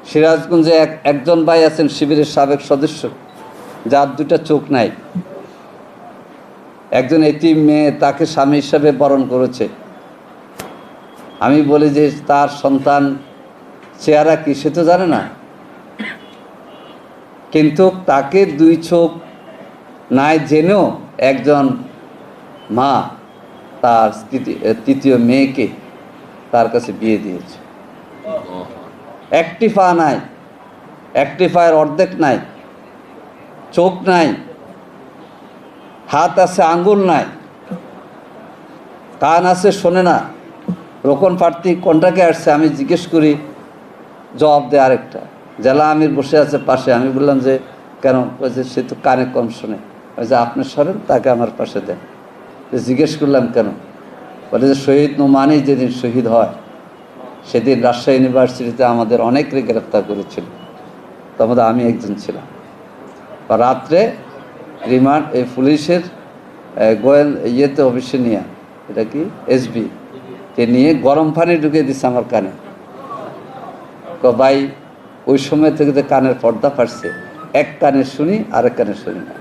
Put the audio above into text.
সিরাজগঞ্জে একজন ভাই আছেন শিবিরের সাবেক সদস্য, যার দুটা চোখ নাই। একজন এতিম মেয়ে, তাকে স্বামী হিসাবে বরণ করেছে। আমি বলি যে তার সন্তান চেহারা কি সে তো জানে না, কিন্তু তাকে দুই চোখ নাই জেনেও একজন মা তার তৃতীয় মেয়েকে তার কাছে বিয়ে দিয়েছে। একটি পা নাই, একটি পায়ের অর্ধেক নাই, চোখ নাই, হাত আছে আঙ্গুল নাই, কান আছে শোনে না। রোকন প্রার্থী কোনটাকে আসছে আমি জিজ্ঞেস করি, জবাব দেয় আরেকটা। জেলা আমির বসে আছে পাশে। আমি বললাম যে কেন? বলছে সে তো কানে কম শোনে। যে আপনি সরেন, তাকে আমার পাশে দেন। জিজ্ঞেস করলাম কেন? বলে যে শহীদ নোমানি যেদিন শহীদ হয় সেদিন রাজশাহী ইউনিভার্সিটিতে আমাদের অনেককে গ্রেপ্তার করেছিল, তার মধ্যে আমি একজন ছিলাম। বা রাত্রে রিমান্ড এই পুলিশের গোয়েল ইয়েতে অফিসে নিয়ে, এটা কি এসবি কে নিয়ে গরম পানি ঢুকিয়ে দিচ্ছে আমার কানে। ভাই ওই সময় থেকে যে কানের পর্দা ফাটছে, এক কানে শুনি আরেক কানে শুনি না।